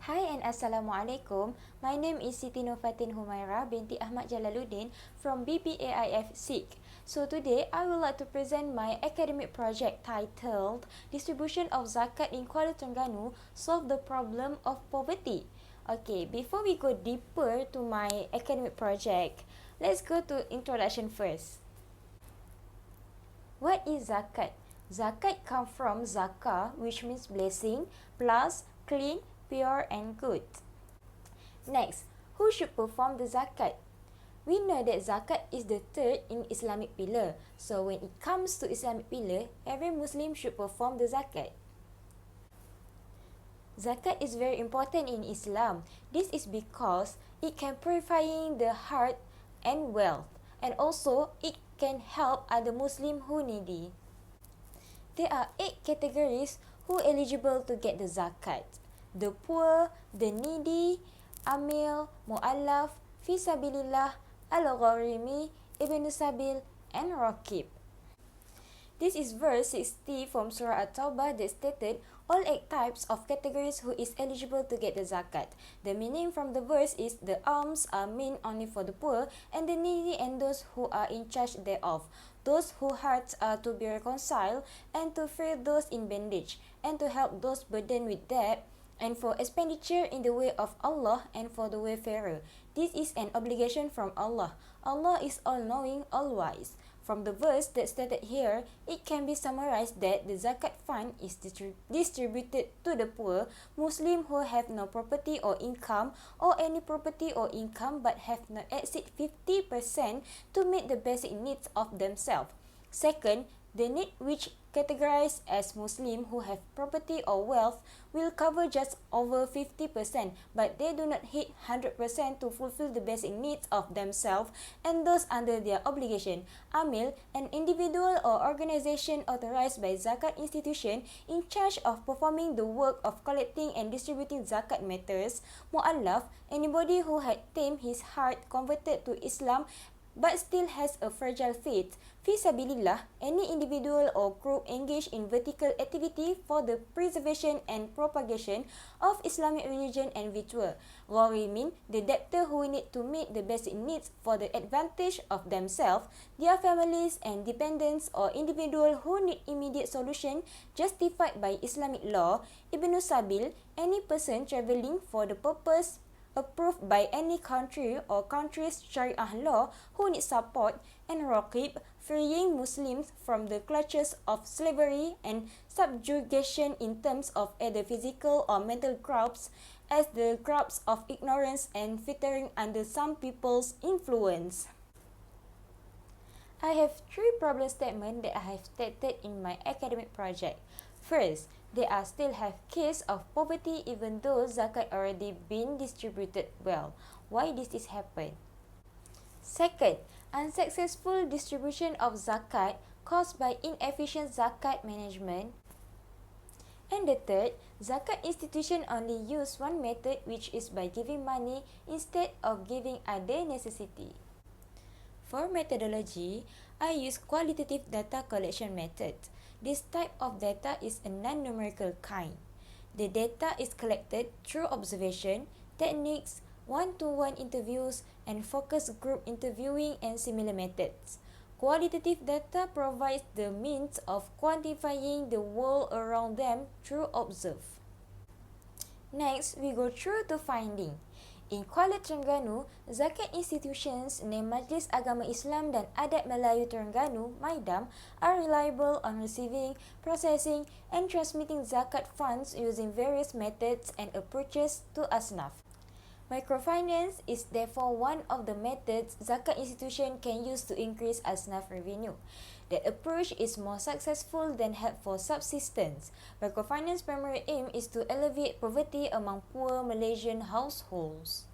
Hi and Assalamualaikum. My name is Siti Nur Fathin Humairah binti Ahmad Jalaluddin from BPAIF SIG. So today I would like to present my academic project titled Distribution of Zakat in Kuala Terengganu Solve the Problem of Poverty. Okay, before we go deeper to my academic project, let's go to introduction first. What is zakat? Zakat comes from zakah, which means blessing, plus clean, pure and good. Next, who should perform the zakat? We know that zakat is the third in Islamic pillar. So when it comes to Islamic pillar, every Muslim should perform the zakat. Zakat is very important in Islam. This is because it can purifying the heart and wealth, and also it can help other Muslim who needy. There are 8 categories who eligible to get the zakat: the poor, the needy, amil, mu'allaf, fisabilillah, al-gharimi, ibn sabil, and raqib. This is verse 60 from Surah At-Tawbah that stated all 8 types of categories who is eligible to get the zakat. The meaning from the verse is the alms are meant only for the poor and the needy and those who are in charge thereof, those whose hearts are to be reconciled, and to free those in bondage, and to help those burdened with debt, and for expenditure in the way of Allah and for the wayfarer. This is an obligation from Allah. Allah is all-knowing, all-wise. From the verse that stated here, it can be summarized that the zakat fund is distributed to the poor Muslim who have no property or income, or any property or income but have not exceed 50% to meet the basic needs of themselves. Second, the need which categorized as Muslim who have property or wealth will cover just over 50%, but they do not hit 100% to fulfill the basic needs of themselves and those under their obligation. Amil, an individual or organization authorized by zakat institution in charge of performing the work of collecting and distributing zakat matters. Mu'allaf, anybody who had tamed his heart, converted to Islam but still has a fragile faith. Fisabilillah, any individual or group engaged in vertical activity for the preservation and propagation of Islamic religion and ritual. Gharimin, the debtor who need to meet the basic needs for the advantage of themselves, their families and dependents, or individual who need immediate solution justified by Islamic law. Ibn Sabil, any person travelling for the purpose approved by any country or country's Sharia law who need support, and Raqib, freeing Muslims from the clutches of slavery and subjugation in terms of either physical or mental grasps, as the grasp of ignorance and fettering under some people's influence. I have 3 problem statements that I have stated in my academic project. First, there are still have case of poverty even though zakat already been distributed well. Why this is happen? Second, unsuccessful distribution of zakat caused by inefficient zakat management. And the third, zakat institution only use one method, which is by giving money instead of giving other necessity. For methodology, I use qualitative data collection method. This type of data is a non-numerical kind. The data is collected through observation, techniques, one-to-one interviews, and focus group interviewing and similar methods. Qualitative data provides the means of quantifying the world around them through observe. Next, we go through the finding. In Kuala Terengganu, zakat institutions named Majlis Agama Islam dan Adat Melayu Terengganu (MAIDAM) are reliable on receiving, processing, and transmitting zakat funds using various methods and approaches to asnaf. Microfinance is therefore one of the methods zakat institution can use to increase asnaf revenue. That approach is more successful than help for subsistence. Microfinance primary aim is to alleviate poverty among poor Malaysian households.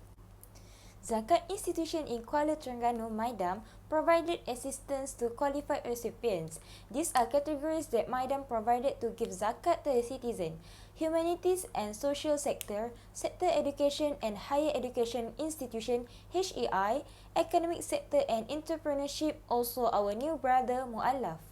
Zakat institution in Kuala Terengganu (MAIDAM) provided assistance to qualified recipients. These are categories that MAIDAM provided to give zakat to the citizen: humanities and social sector, sector education and higher education institution (HEI), academic sector and entrepreneurship, also our new brother Mu'allaf.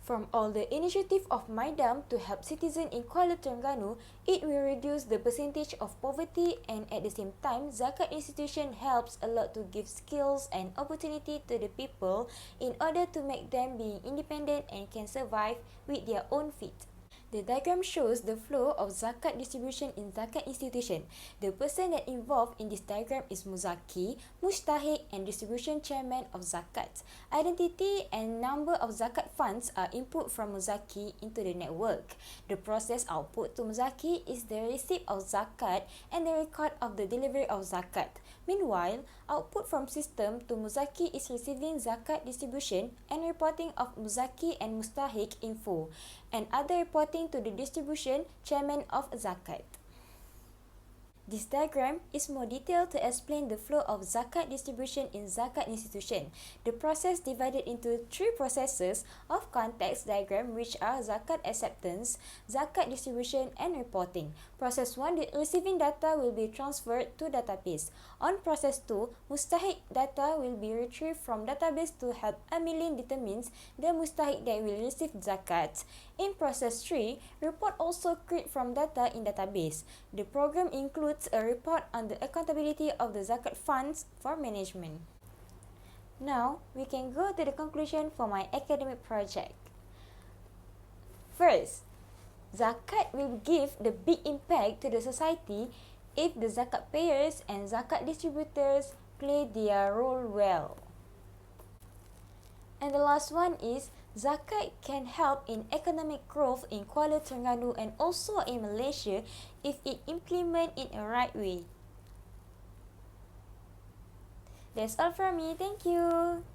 From all the initiative of Maidam to help citizens in Kuala Terengganu, it will reduce the percentage of poverty, and at the same time, Zakat institution helps a lot to give skills and opportunity to the people in order to make them be independent and can survive with their own feet. The diagram shows the flow of zakat distribution in zakat institution. The person that involved in this diagram is Muzaki, Mustahik and distribution chairman of zakat. Identity and number of zakat funds are input from Muzaki into the network. The process output to Muzaki is the receipt of zakat and the record of the delivery of zakat. Meanwhile, output from system to Muzaki is receiving zakat distribution and reporting of Muzaki and Mustahik info, and other reporting to the distribution chairman of zakat. This diagram is more detailed to explain the flow of zakat distribution in zakat institution. The process divided into three processes of context diagram, which are zakat acceptance, zakat distribution and reporting. Process 1, the receiving data will be transferred to database. On process 2, mustahik data will be retrieved from database to help Amilin determines the mustahik that will receive zakat. In process 3, report also create from data in database. The program includes a report on the accountability of the zakat funds for management. Now, we can go to the conclusion for my academic project. First, zakat will give the big impact to the society if the zakat payers and zakat distributors play their role well. And the last one is, zakat can help in economic growth in Kuala Terengganu and also in Malaysia if it implement in a right way. That's all from me. Thank you.